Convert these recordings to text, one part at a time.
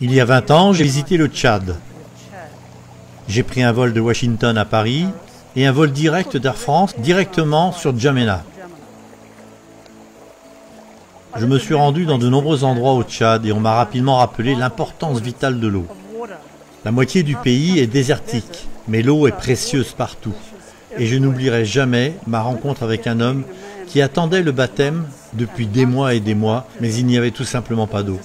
Il y a 20 ans, j'ai visité le Tchad. J'ai pris un vol de Washington à Paris et un vol direct d'Air France directement sur N'Djamena. Je me suis rendu dans de nombreux endroits au Tchad et on m'a rapidement rappelé l'importance vitale de l'eau. La moitié du pays est désertique, mais l'eau est précieuse partout. Et je n'oublierai jamais ma rencontre avec un homme qui attendait le baptême depuis des mois et des mois, mais il n'y avait tout simplement pas d'eau.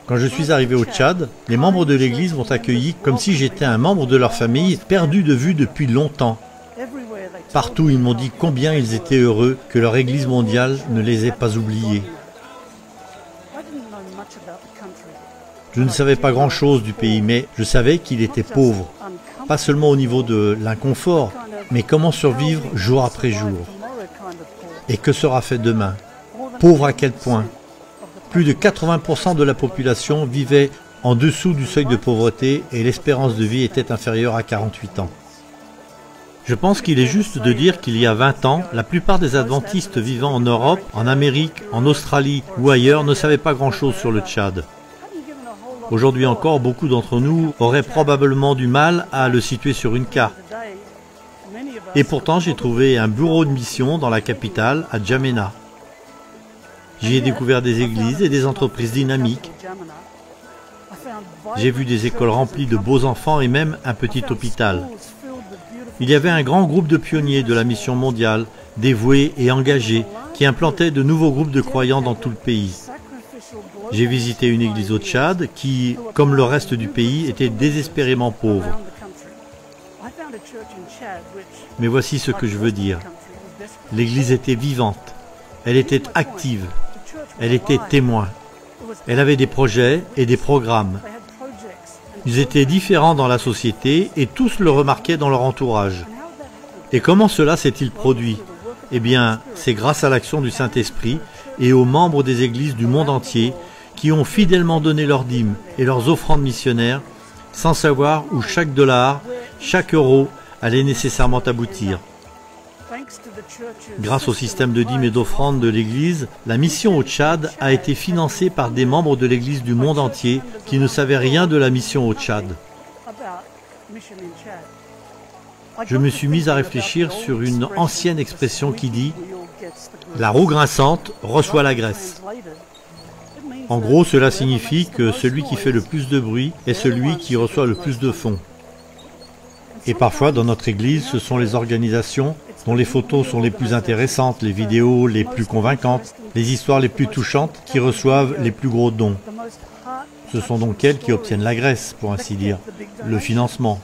Quand je suis arrivé au Tchad, les membres de l'église m'ont accueilli comme si j'étais un membre de leur famille perdu de vue depuis longtemps. Partout, ils m'ont dit combien ils étaient heureux que leur église mondiale ne les ait pas oubliés. Je ne savais pas grand-chose du pays, mais je savais qu'il était pauvre. Pas seulement au niveau de l'inconfort, mais comment survivre jour après jour. Et que sera fait demain? Pauvre à quel point? Plus de 80% de la population vivait en dessous du seuil de pauvreté et l'espérance de vie était inférieure à 48 ans. Je pense qu'il est juste de dire qu'il y a 20 ans, la plupart des adventistes vivant en Europe, en Amérique, en Australie ou ailleurs ne savaient pas grand-chose sur le Tchad. Aujourd'hui encore, beaucoup d'entre nous auraient probablement du mal à le situer sur une carte. Et pourtant, j'ai trouvé un bureau de mission dans la capitale, à N'Djamena. J'y ai découvert des églises et des entreprises dynamiques. J'ai vu des écoles remplies de beaux enfants et même un petit hôpital. Il y avait un grand groupe de pionniers de la mission mondiale, dévoués et engagés, qui implantaient de nouveaux groupes de croyants dans tout le pays. J'ai visité une église au Tchad qui, comme le reste du pays, était désespérément pauvre. Mais voici ce que je veux dire. L'église était vivante, elle était active, elle était témoin. Elle avait des projets et des programmes. Ils étaient différents dans la société et tous le remarquaient dans leur entourage. Et comment cela s'est-il produit? Eh bien, c'est grâce à l'action du Saint-Esprit et aux membres des églises du monde entier qui ont fidèlement donné leurs dîmes et leurs offrandes missionnaires sans savoir où chaque dollar, chaque euro allait nécessairement aboutir. Grâce au système de dîmes et d'offrandes de l'Église, la mission au Tchad a été financée par des membres de l'Église du monde entier qui ne savaient rien de la mission au Tchad. Je me suis mis à réfléchir sur une ancienne expression qui dit « La roue grinçante reçoit la graisse ». En gros, cela signifie que celui qui fait le plus de bruit est celui qui reçoit le plus de fonds. Et parfois, dans notre Église, ce sont les organisations dont les photos sont les plus intéressantes, les vidéos les plus convaincantes, les histoires les plus touchantes qui reçoivent les plus gros dons. Ce sont donc elles qui obtiennent la graisse, pour ainsi dire, le financement.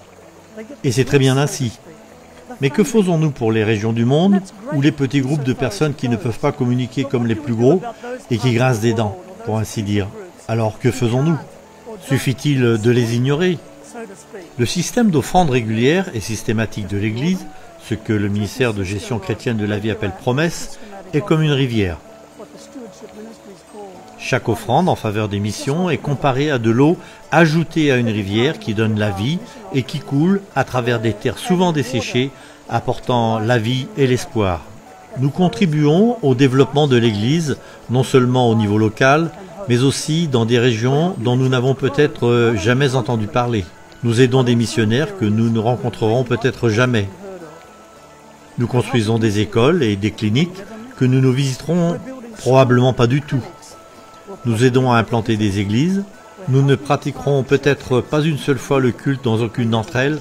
Et c'est très bien ainsi. Mais que faisons-nous pour les régions du monde ou les petits groupes de personnes qui ne peuvent pas communiquer comme les plus gros et qui grincent des dents, pour ainsi dire? Alors que faisons-nous? Suffit-il de les ignorer? Le système d'offrande régulière et systématique de l'Église, ce que le ministère de gestion chrétienne de la vie appelle promesse, est comme une rivière. Chaque offrande en faveur des missions est comparée à de l'eau ajoutée à une rivière qui donne la vie et qui coule à travers des terres souvent desséchées, apportant la vie et l'espoir. Nous contribuons au développement de l'Église, non seulement au niveau local, mais aussi dans des régions dont nous n'avons peut-être jamais entendu parler. Nous aidons des missionnaires que nous ne rencontrerons peut-être jamais. Nous construisons des écoles et des cliniques que nous ne visiterons probablement pas du tout. Nous aidons à implanter des églises. Nous ne pratiquerons peut-être pas une seule fois le culte dans aucune d'entre elles,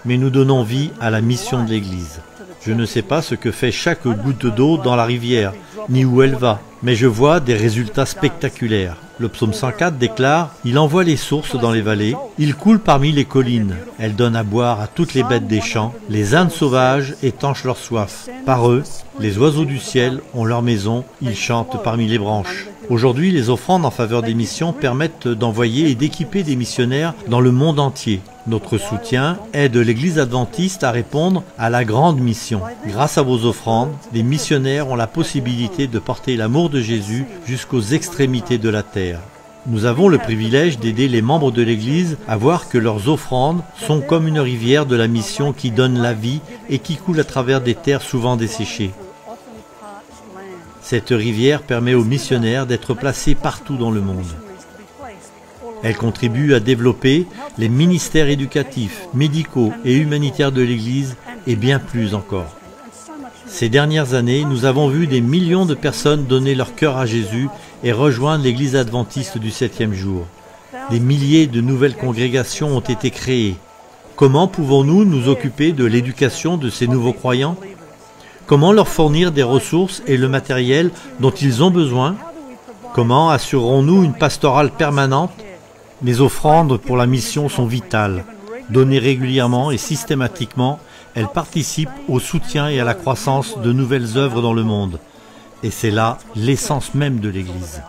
mais nous donnons vie à la mission de l'Église. Je ne sais pas ce que fait chaque goutte d'eau dans la rivière, ni où elle va, mais je vois des résultats spectaculaires. Le psaume 104 déclare « Il envoie les sources dans les vallées, il coule parmi les collines. Elle donne à boire à toutes les bêtes des champs, les ânes sauvages étanchent leur soif. Par eux, les oiseaux du ciel ont leur maison, ils chantent parmi les branches. » Aujourd'hui, les offrandes en faveur des missions permettent d'envoyer et d'équiper des missionnaires dans le monde entier. Notre soutien aide l'Église adventiste à répondre à la grande mission. Grâce à vos offrandes, les missionnaires ont la possibilité de porter l'amour de Jésus jusqu'aux extrémités de la terre. Nous avons le privilège d'aider les membres de l'Église à voir que leurs offrandes sont comme une rivière de la mission qui donne la vie et qui coule à travers des terres souvent desséchées. Cette rivière permet aux missionnaires d'être placés partout dans le monde. Elle contribue à développer les ministères éducatifs, médicaux et humanitaires de l'Église et bien plus encore. Ces dernières années, nous avons vu des millions de personnes donner leur cœur à Jésus et rejoindre l'Église adventiste du 7e jour. Des milliers de nouvelles congrégations ont été créées. Comment pouvons-nous nous occuper de l'éducation de ces nouveaux croyants? Comment leur fournir des ressources et le matériel dont ils ont besoin? Comment assurerons-nous une pastorale permanente? Les offrandes pour la mission sont vitales. Données régulièrement et systématiquement, elles participent au soutien et à la croissance de nouvelles œuvres dans le monde. Et c'est là l'essence même de l'Église.